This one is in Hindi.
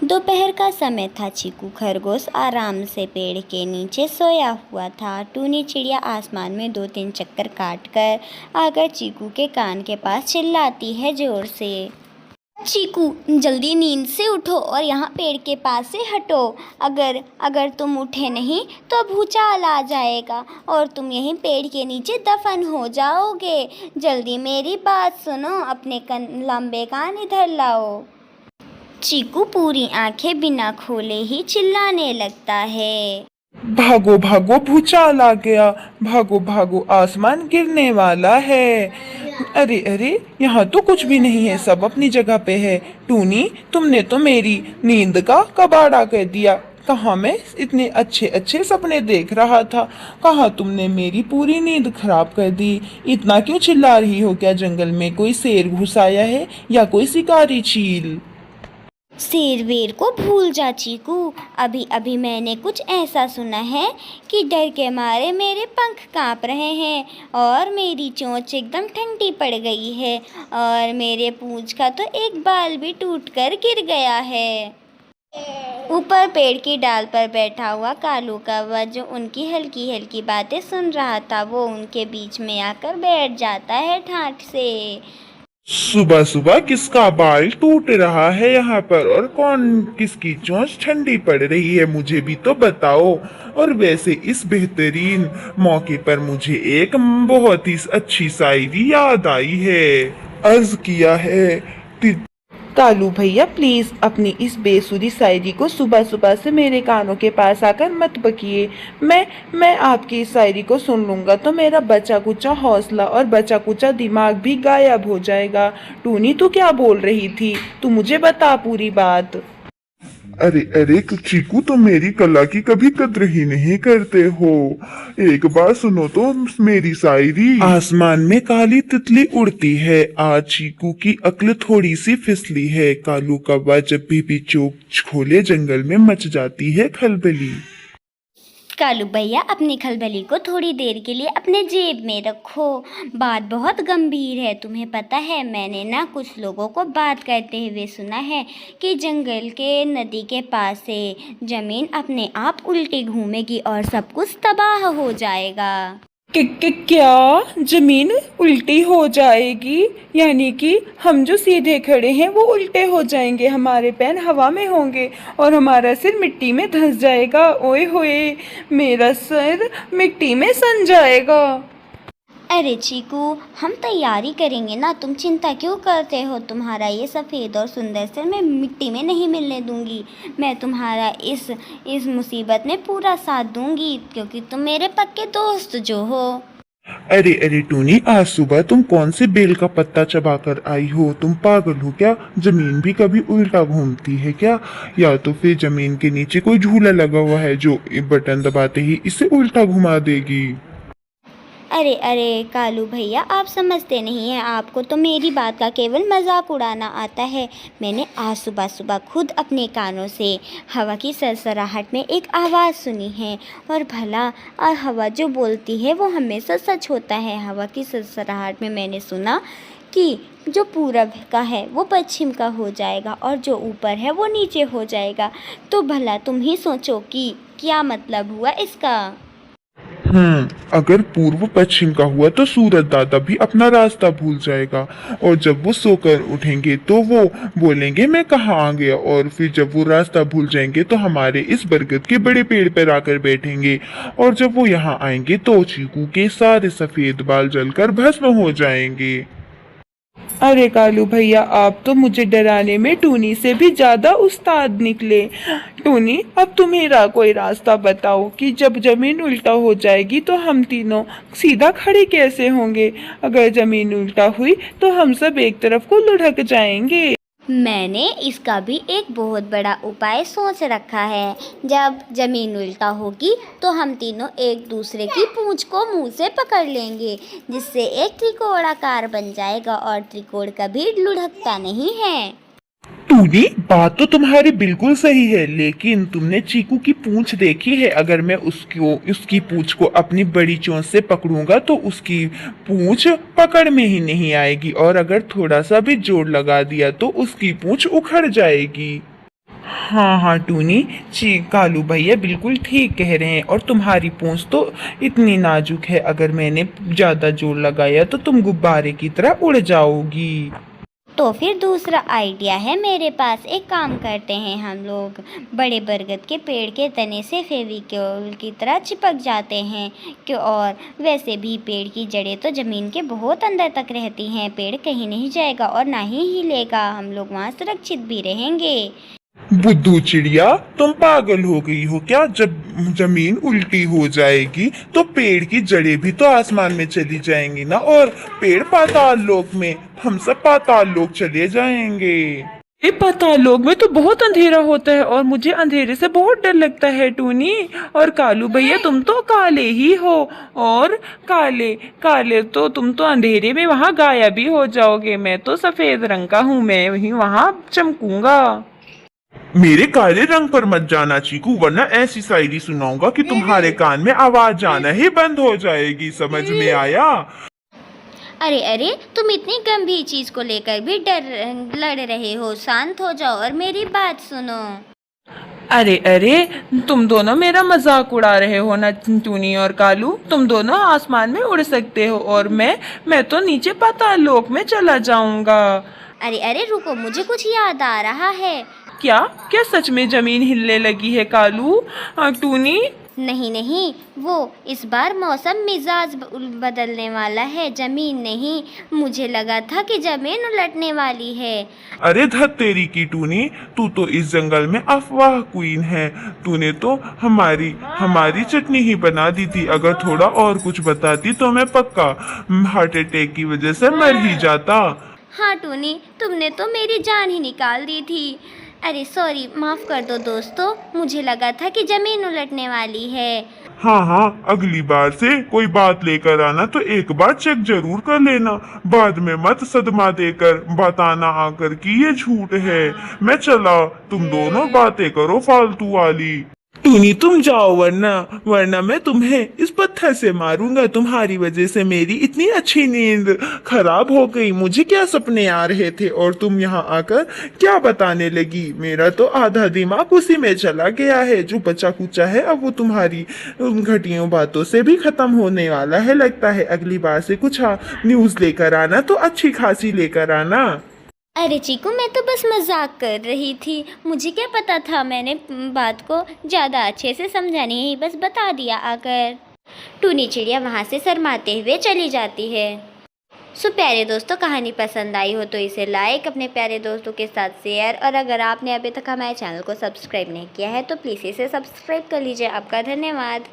दोपहर का समय था। चीकू खरगोश आराम से पेड़ के नीचे सोया हुआ था। टूनी चिड़िया आसमान में 2-3 चक्कर काट कर आकर चीकू के कान के पास चिल्लाती है जोर से। चीकू, जल्दी नींद से उठो और यहाँ पेड़ के पास से हटो। अगर अगर तुम उठे नहीं तो भूचाल आ जाएगा और तुम यहीं पेड़ के नीचे दफन हो जाओगे। जल्दी मेरी बात सुनो, अपने लंबे कान इधर लाओ। चीकू पूरी आंखें बिना खोले ही चिल्लाने लगता है। भागो भागो, भूचाल आ गया। भागो भागो, आसमान गिरने वाला है। अरे अरे, यहाँ तो कुछ भी नहीं है, सब अपनी जगह पे है। टूनी, तुमने तो मेरी नींद का कबाड़ा कर दिया। कहाँ मैं इतने अच्छे अच्छे सपने देख रहा था, कहाँ तुमने मेरी पूरी नींद खराब कर दी। इतना क्यों चिल्ला रही हो? क्या जंगल में कोई शेर घुस आया है या कोई शिकारी चील? शेर वेर को भूल जा चीकू। अभी अभी मैंने कुछ ऐसा सुना है कि डर के मारे मेरे पंख कांप रहे हैं और मेरी चोंच एकदम ठंडी पड़ गई है और मेरे पूंछ का तो एक बाल भी टूट कर गिर गया है। ऊपर पेड़ की डाल पर बैठा हुआ कालू कौवा, जो उनकी हल्की हल्की बातें सुन रहा था, वो उनके बीच में आकर बैठ जाता है ठाठ से। सुबह सुबह किसका बाल टूट रहा है यहाँ पर, और कौन किसकी चोंच ठंडी पड़ रही है, मुझे भी तो बताओ। और वैसे इस बेहतरीन मौके पर मुझे एक बहुत ही अच्छी शायरी याद आई है। अर्ज किया है, कालू भैया प्लीज अपनी इस बेसुरी शायरी को सुबह सुबह से मेरे कानों के पास आकर मत बकिए। मैं आपकी इस शायरी को सुन लूंगा तो मेरा बचा कुचा हौसला और बचा कुचा दिमाग भी गायब हो जाएगा। टूनी, तू क्या बोल रही थी? तू मुझे बता पूरी बात। अरे अरे चीकू, तुम मेरी कला की कभी कद्र ही नहीं करते हो। एक बार सुनो तो मेरी शायरी। आसमान में काली तितली उड़ती है, आज चीकू की अक्ल थोड़ी सी फिसली है। कालू कौवा जब भी चोंच खोले जंगल में मच जाती है खलबली। कालू भैया, अपनी खलबली को थोड़ी देर के लिए अपने जेब में रखो। बात बहुत गंभीर है। तुम्हें पता है, मैंने ना कुछ लोगों को बात करते हुए सुना है कि जंगल के नदी के पास से ज़मीन अपने आप उल्टी घूमेगी और सब कुछ तबाह हो जाएगा। क्या जमीन उल्टी हो जाएगी? यानी कि हम जो सीधे खड़े हैं वो उल्टे हो जाएंगे, हमारे पैर हवा में होंगे और हमारा सिर मिट्टी में धंस जाएगा। ओए होए, मेरा सिर मिट्टी में सन जाएगा। अरे चीकू, हम तैयारी करेंगे ना, तुम चिंता क्यों करते हो? तुम्हारा ये सफ़ेद और सुंदर सिर मैं मिट्टी में नहीं मिलने दूंगी। मैं तुम्हारा इस मुसीबत में पूरा साथ दूंगी, क्योंकि तुम मेरे पक्के दोस्त जो हो। अरे अरे टूनी, आज सुबह तुम कौन से बेल का पत्ता चबा कर आई हो? तुम पागल हो क्या? जमीन भी कभी उल्टा घूमती है क्या? या तो फिर जमीन के नीचे कोई झूला लगा हुआ है जो बटन दबाते ही इसे उल्टा घुमा देगी। अरे अरे कालू भैया, आप समझते नहीं हैं। आपको तो मेरी बात का केवल मजाक उड़ाना आता है। मैंने आज सुबह सुबह खुद अपने कानों से हवा की सरसराहट में एक आवाज़ सुनी है, और भला और हवा जो बोलती है वो हमेशा सच होता है। हवा की सरसराहट में मैंने सुना कि जो पूरब का है वो पश्चिम का हो जाएगा और जो ऊपर है वो नीचे हो जाएगा। तो भला तुम ही सोचो कि क्या मतलब हुआ इसका। अगर पूर्व पश्चिम का हुआ तो सूरज दादा भी अपना रास्ता भूल जाएगा, और जब वो सोकर उठेंगे तो वो बोलेंगे मैं कहाँ आ गया, और फिर जब वो रास्ता भूल जाएंगे तो हमारे इस बरगद के बड़े पेड़ पर आकर बैठेंगे, और जब वो यहाँ आएंगे तो चीकू के सारे सफेद बाल जलकर भस्म हो जाएंगे। अरे कालू भैया, आप तो मुझे डराने में टूनी से भी ज्यादा उस्ताद निकले। टूनी, अब तुम मेरा कोई रास्ता बताओ कि जब जमीन उल्टा हो जाएगी तो हम तीनों सीधा खड़े कैसे होंगे? अगर जमीन उल्टा हुई तो हम सब एक तरफ को लुढ़क जाएंगे। मैंने इसका भी एक बहुत बड़ा उपाय सोच रखा है। जब जमीन उल्टा होगी तो हम तीनों एक दूसरे की पूंछ को मुंह से पकड़ लेंगे, जिससे एक त्रिकोणाकार बन जाएगा और त्रिकोण कभी लुढ़कता नहीं है। टूनी, बात तो तुम्हारी बिल्कुल सही है, लेकिन तुमने चीकू की पूंछ देखी है? अगर मैं उसकी पूंछ को अपनी बड़ी चोंच से पकड़ूंगा तो उसकी पूंछ पकड़ में ही नहीं आएगी, और अगर थोड़ा सा भी जोर लगा दिया तो उसकी पूंछ उखड़ जाएगी। हाँ हाँ टूनी, जी कालू भैया बिल्कुल ठीक कह रहे हैं। और तुम्हारी पूंछ तो इतनी नाजुक है, अगर मैंने ज्यादा जोर लगाया तो तुम गुब्बारे की तरह उड़ जाओगी। तो फिर दूसरा आइडिया है मेरे पास। एक काम करते हैं, हम लोग बड़े बरगद के पेड़ के तने से फेविकोल की तरह चिपक जाते हैं क्यों। और वैसे भी पेड़ की जड़ें तो ज़मीन के बहुत अंदर तक रहती हैं, पेड़ कहीं नहीं जाएगा और ना ही हिलेगा, हम लोग वहाँ सुरक्षित भी रहेंगे। बुद्धू चिड़िया, तुम पागल हो गई हो क्या? जब जमीन उल्टी हो जाएगी तो पेड़ की जड़ें भी तो आसमान में चली जाएंगी ना, और पेड़ पाताल लोक में, हम सब पाताल लोक चले जाएंगे। ये पाताल लोक में तो बहुत अंधेरा होता है और मुझे अंधेरे से बहुत डर लगता है टूनी। और कालू भैया तुम तो काले ही हो, और काले काले तो तुम तो अंधेरे में वहाँ गायब भी हो जाओगे। मैं तो सफेद रंग का हूँ, मैं ही वहाँ चमकूंगा। मेरे काले रंग पर मत जाना चीकू, वरना ऐसी शायरी सुनाऊंगा कि तुम्हारे कान में आवाज आना ही बंद हो जाएगी, समझ में आया? अरे अरे, तुम इतनी गंभीर चीज़ को लेकर भी लड़ रहे हो, शांत हो जाओ और मेरी बात सुनो। अरे अरे, तुम दोनों मेरा मजाक उड़ा रहे हो ना टूनी और कालू। तुम दोनों आसमान में उड़ सकते हो और मैं तो नीचे पाताल लोक में चला जाऊंगा। अरे अरे रुको, मुझे कुछ याद आ रहा है। क्या क्या सच में जमीन हिलने लगी है कालू? टूनी? नहीं नहीं, वो इस बार मौसम मिजाज बदलने वाला है, जमीन नहीं। मुझे लगा था कि जमीन उलटने वाली है। अरे धत तेरी की टूनी, तू तो इस जंगल में अफवाह क्वीन है। तूने तो हमारी चटनी ही बना दी थी। अगर थोड़ा और कुछ बताती तो मैं पक्का हार्ट अटैक की वजह से मर ही जाता। हाँ टूनी, तुमने तो मेरी जान ही निकाल दी थी। अरे सॉरी, माफ़ कर दो दोस्तों, मुझे लगा था कि ज़मीन उलटने वाली है। हाँ हाँ, अगली बार से कोई बात लेकर आना तो एक बार चेक जरूर कर लेना, बाद में मत सदमा देकर बताना आकर कि ये झूठ है। मैं चला, तुम दोनों बातें करो फालतू वाली। टूनी तुम जाओ, वरना मैं तुम्हें इस पत्थर से मारूंगा। तुम्हारी वजह से मेरी इतनी अच्छी नींद खराब हो गई। मुझे क्या सपने आ रहे थे और तुम यहाँ आकर क्या बताने लगी। मेरा तो आधा दिमाग उसी में चला गया है। जो बचा कुचा है अब वो तुम्हारी उन घटियों बातों से भी खत्म होने वाला है लगता है। अगली बार से कुछ न्यूज़ लेकर आना तो अच्छी खासी लेकर आना। अरे चीकू, मैं तो बस मजाक कर रही थी, मुझे क्या पता था। मैंने बात को ज़्यादा अच्छे से समझा नहीं, बस बता दिया आकर। टूनी चिड़िया वहाँ से शर्माते हुए चली जाती है। सो प्यारे दोस्तों, कहानी पसंद आई हो तो इसे लाइक, अपने प्यारे दोस्तों के साथ शेयर, और अगर आपने अभी तक हमारे चैनल को सब्सक्राइब नहीं किया है तो प्लीज़ इसे सब्सक्राइब कर लीजिए। आपका धन्यवाद।